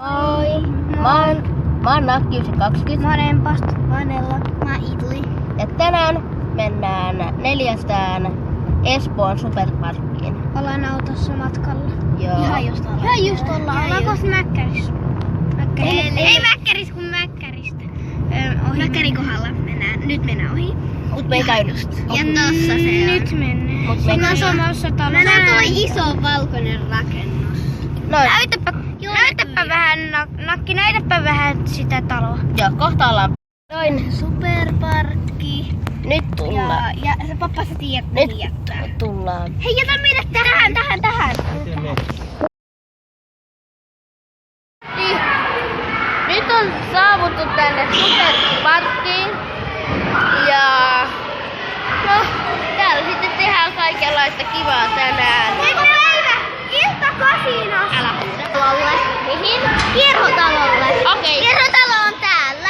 Moi! Mä oon Nakki 20. Mä oon Empast. Mä oon Ella. Mä oon Idli. Ja tänään mennään 4 Espoon superparkkiin. Ollaan autossa matkalla. Joo. Ihan just ollaan. Ollaan kohta Mäkkärissä. Ei Mäkkärissä kun Mäkkäristä. Mäkkärin kohdalla mennään. Nyt mennään ohi. Mut me ei käynyt. Ja tossa se on. Nyt mennään. Mut me Siinä on samassa talossa. Mennään tuo iso valkoinen rakennus. Näytäpä vähän, Nakki, näytäpä vähän sitä taloa. Joo, kohta ollaan. Noin. Superparkki. Nyt tullaan. Ja se pappa sä tiedät, Nyt tullaan. Hei, jätä meidät tähän. Niin. Nyt on saavuttu tänne superparkkiin. Ja no, täällä sitten tehdään kaikenlaista kivaa tänään. Eikö päivä? Iltakasinos. Älä huuda. Talolle. Mihin? Kierrotalolle. Okei. Kierrotalo on täällä.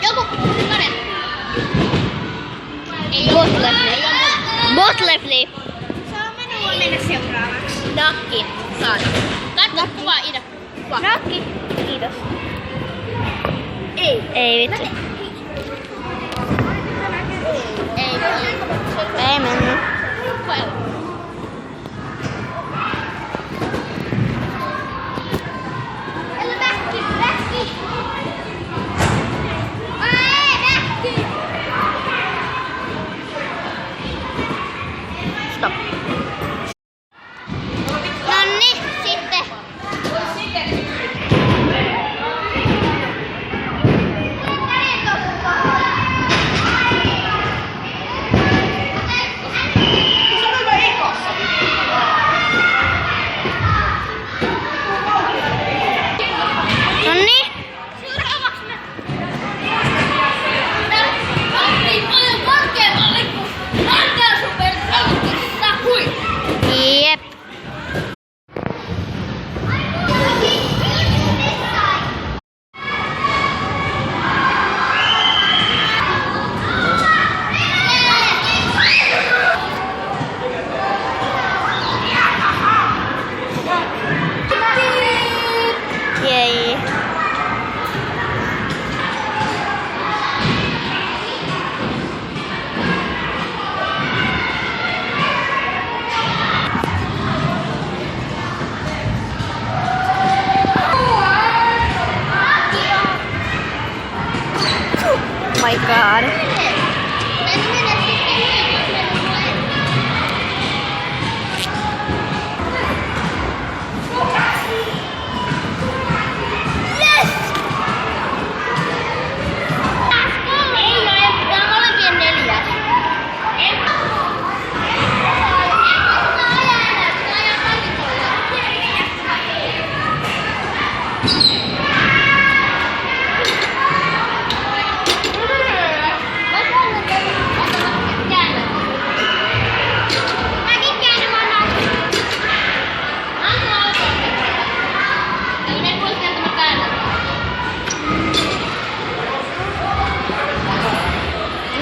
Joku kone. Ei Botlefli. Saa mennä seuraavaksi. Nakki. Saat. Katso kuvaa Ida. Kuva. Nakki. Kiitos. Ei vitsi. Ei mennyt. Stop. Nonni, sitten. Nonni. Jep. Jei. Oh my god.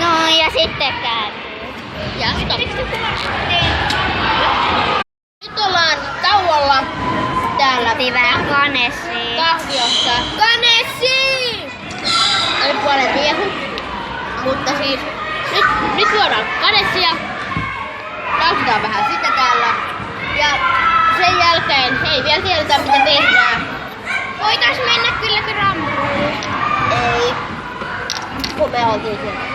No ja sitten kääntyy. Ja stop. Nyt ollaan tauolla täällä Vähän kanessiin. kahviossa. Kanessi! Oli puolen miehu. Mutta siis nyt juodaan kanessia. Nautitaan vähän sitä täällä. Ja sen jälkeen ei vielä tiedetä mitä tehdään. Voitais mennä kyllä Grambuun. Ei. Kun me oltiin siellä.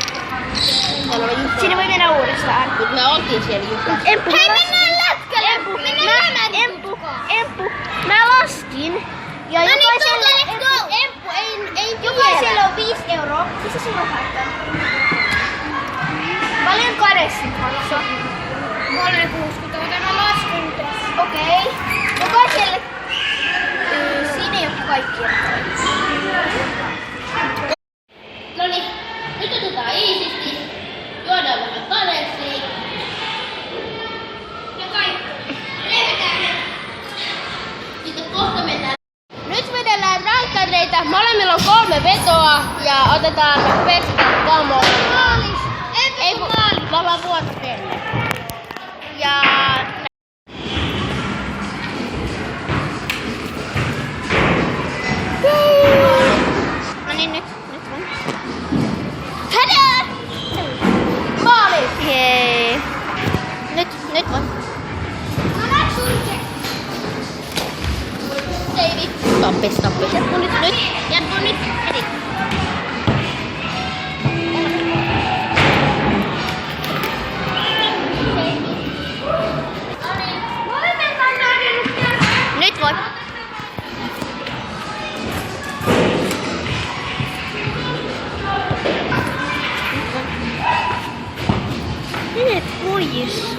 Sinne voi mennä uudestaan. Mut me oltiin siellä just äsken. Hei, mennään lätkälle! Emppu. Mä laskin. Ja jokaiselle on 5 €. Missä sulla on haittaa? Paljon kadessin maksaa? 3,60, mutta mä lasken tässä. Okei. Jokaiselle... Siinä ei oo kaikkia. Noniin, nyt otetaan iisisti. Juodaan vähän kanessia. Ja kaikki. Sitten kohta mennään. Nyt vedellään rankkareita. Molemmilla on 3 vetoa ja otetaan pestat kamoon. 5.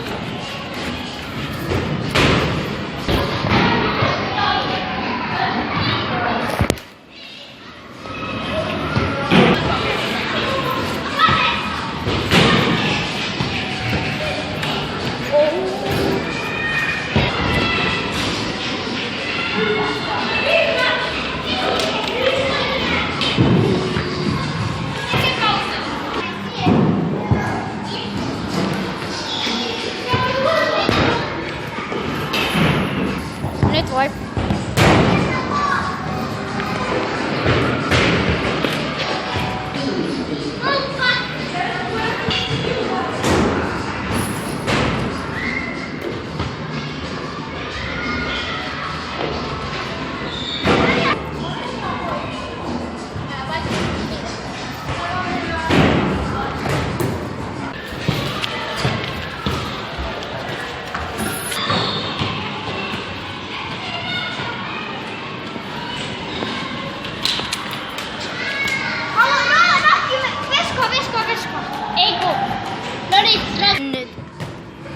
Nyt voi. Ei kun. No niin, nyt.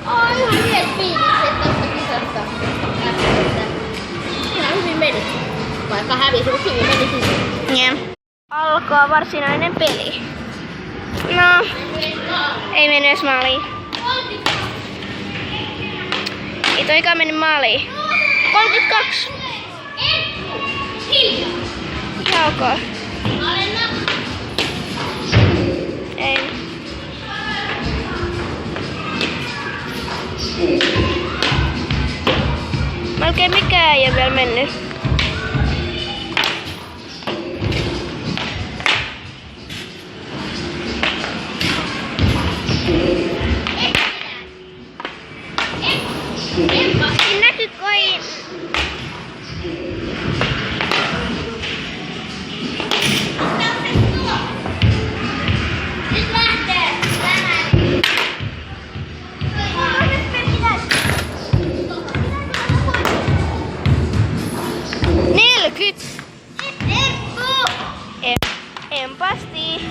Ai ihan hyvät fiilikset tästä kisasta. Ihan hyvin meni. Vaikka hävisi, mutta hyvin meni siis. Yeah. Alkaa varsinainen peli. No, ei mennyt edes maaliin. Ei toikaan mennyt maaliin. 32. Ihan ok. Ei. Melkein mikään ei ole vielä mennyt. En näky koi. Nyt lähtee. 40. Empasti.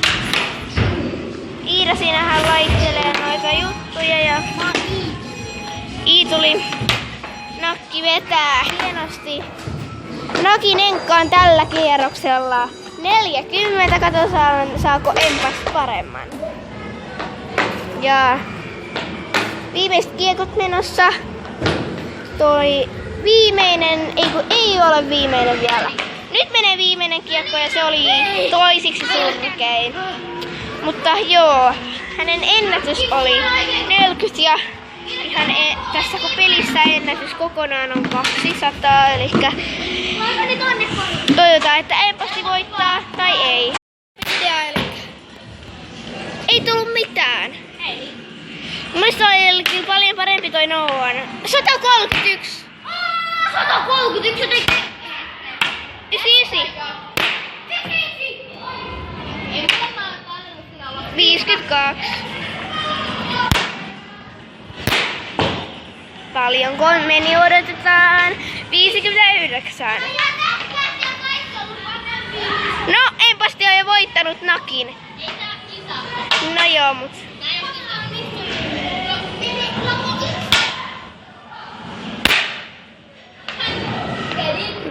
Iida siinähän laittelee noita juttuja ja Ii tuli. Nakki vetää hienosti. Nakin enkka on tällä kierroksella 40. Katsotaan saako Empas paremman. Ja viimeiset kiekot menossa. Toi viimeinen, ei ole viimeinen vielä. Nyt menee viimeinen kiekko ja se oli toisiksi surkein. Mutta joo, hänen ennätys oli 40 ja ihan tässä kun pelissä ennätys kokonaan on 200, eli toivotaan, että Empasti voittaa tai ei. Ei tullut mitään. Mielestäni oli kyllä paljon parempi toi Noan. 131. 131 teki. 99. 52. Paljonko meni odotetaan? 59. No, Empasti on jo voittanut Nakin. No joo, mut.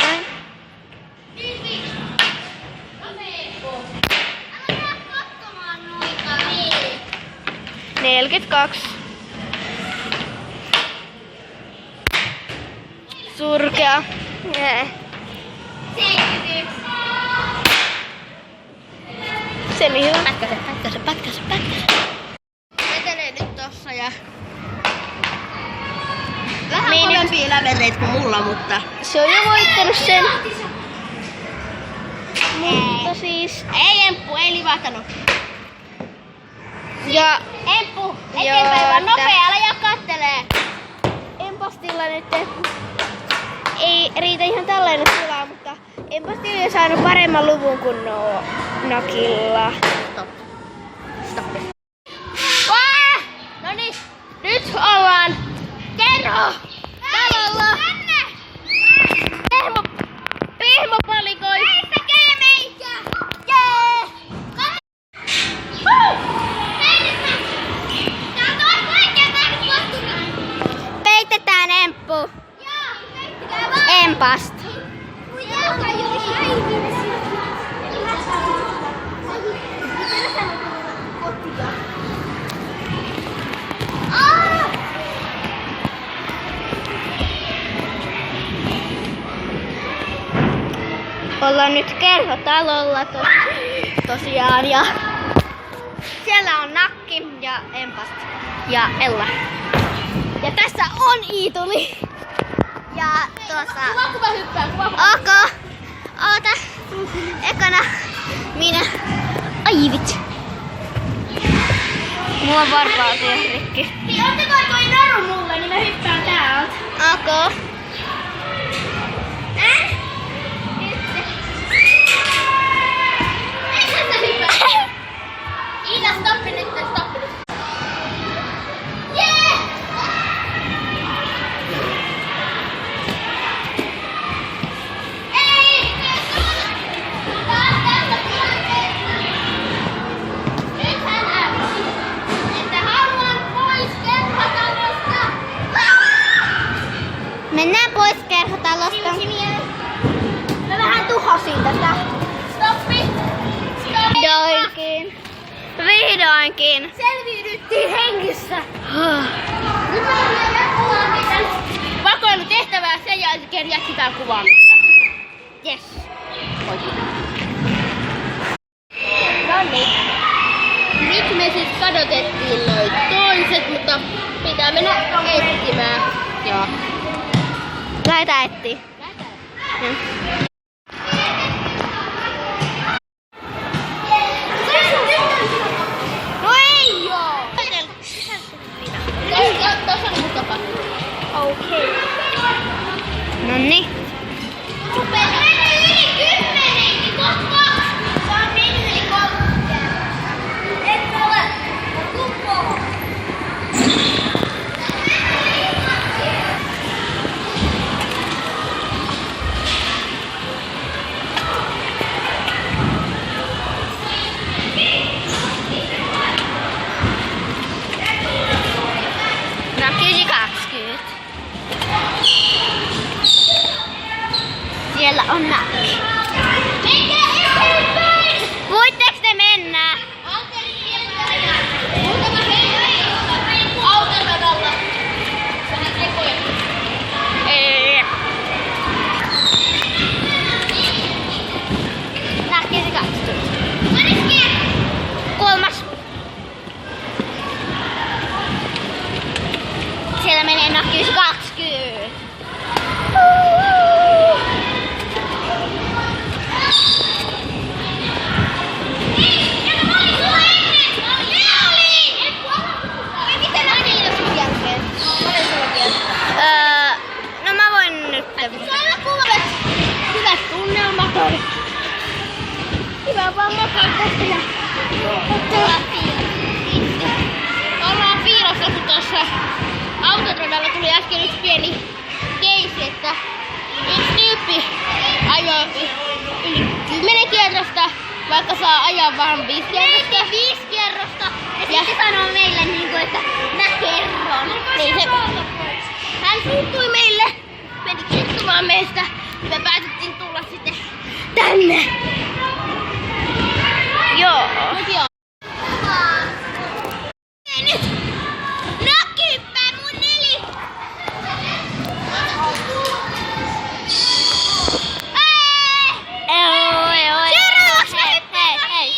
Näin. 42. Surkea. Semi hyvä. Pätkäse. Vetelee nyt tossa ja... Vähän Niin kovempia lävereitä kuin mulla, mutta... Se on jo voittanut sen. Mutta siis... Ei Emppu, ei livahtanut. Ja Emppu, eteenpäin vaan että- nopea, älä jää kattelee. Empastilla nyt ei riitä ihan tällainen tilaa, mutta Empasti on jo saanut paremman luvun kuin Nakilla. Stop. Noniin, nyt ollaan kerho talolla. Pehmopalikoit. Ei tekee meikä. Jee! Tää on oikein vähän ollaan nyt kerhotalolla tosiaan ja siellä on Nakki ja Empast ja Ella. Ja tässä on Iituli. Ja tuossa... Kuva hyppää, Ok. Oota. Ekana minä. Ai vitsi. Mulla on varpaat ihan rikki. Niin ottako toi naru mulle, niin mä hyppään täältä. Ok. Iina, stoppi nyt, stoppi nyt. Jee! Ei! Taas tässä tilanteessa. Nyt hän äänsi, että haluan pois kerhotalosta. Mennään pois kerhotalosta. Mä vähän tuhosin tätä. Stoppi! Vihdoinkin. Vihdoinkin. Selviydyttiin hengissä. Nyt me jatkumaan meidän vakoilutehtävää sen jälkeen jatketaan kuvaamista. Yes. No niin. Nyt me siis kadotettiin noi toiset, mutta pitää mennä etsimään. Joo. Lähetään etsiä. No ei joo! Tuossa on mun tapa. Okei. Nonni. Meni yli 10, koska se on mennyt yli 30. Et ole kumpoo. Nakki 20. Siellä on Nakki. Menkää eteenpäin! Voitteko te mennä? Muutama autoradalla. Vähän tekoja. Ei. Nakki 20. Kolmas. Siellä menee Nakki 20. No mä voin nyt. Hyvät tunnelmat on. Hyvä vaan makaa kotia. Ollaan piilossa, kun tuossa autotradalla tuli äsken yksi pieni keissi, että yksi tyyppi ajoi yli 10 kierrosta, vaikka saa ajaa vaan 5 kierrosta. 5 kierrosta. Ja sitten sanoo meille niinku, että mä kerron. Niin se, hän suuttui meille, meni kittumaan meistä, ja me päätettiin tulla sitten tänne. Joo. Mut joo. Ei nyt! Nakki hyppää mun neli! Oi. Seuraavaksi mä hyppään! Hei.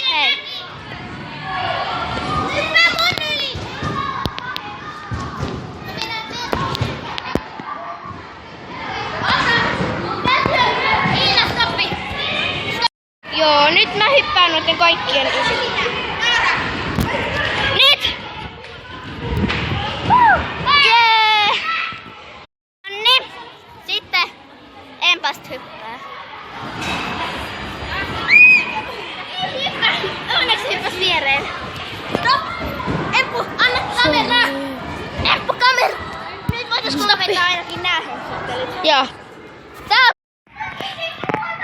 Hyppää mun yli! Iina, stoppi! Joo, nyt mä hyppään noiden kaikkien yli. Nyt! Jee! Nonni. Sitten Empast hyppää. Onneksi hyppäs viereen. Stop! Emppu, anna kameraa! Emppu, kamera! Nyt voitais lopettaa ainakin nää hensottelut. Joo.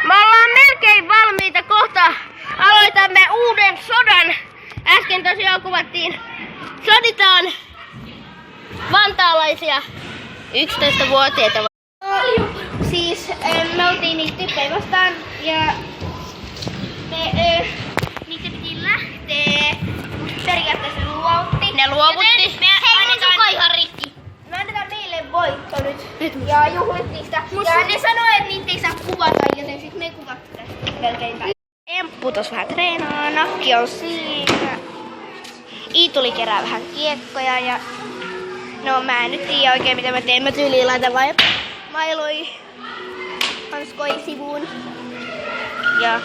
Me ollaan melkein valmiita, kohta aloitamme uuden sodan. Äsken tosiaan kuvattiin, soditaan vantaalaisia 11-vuotiaita. Siis me oltiin niitä tyyppejä vastaan ja niitä piti lähteä. Periaatteessa Ne luovutti. Me annetaan ihan rikki. Me annetaan niille voitto nyt. Ja juhlittiin sitä. Ja ne sanoi, että niitä ei saa kuvata, joten sit me ei kuvattu tästä. Emppu tos vähän treenaa, Nakki on siinä. Iituli kerää vähän kiekkoja ja... No mä en nyt tiedä oikein mitä mä teen. Mä tyyliin laitan vai mailoi hanskoi sivuun. Ja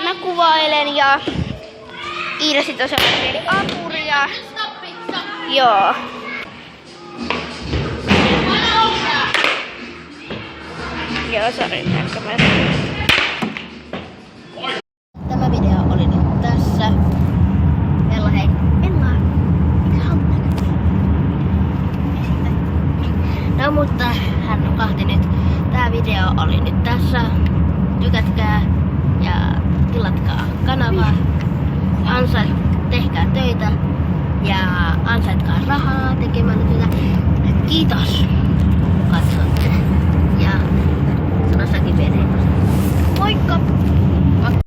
mä kuvailen ja Iida sit on sellainen pieni apuri ja... Joo. Joo, sori, tämä video oli nyt tässä. Ella, hei. Ella, mikä hamma? No mutta hän nukahti nyt. Tää video oli nyt tässä. Tykätkää ja tilatkaa kanavaa. Tehkää töitä ja ansaitkaa rahaa tekemällä tätä. Kiitos!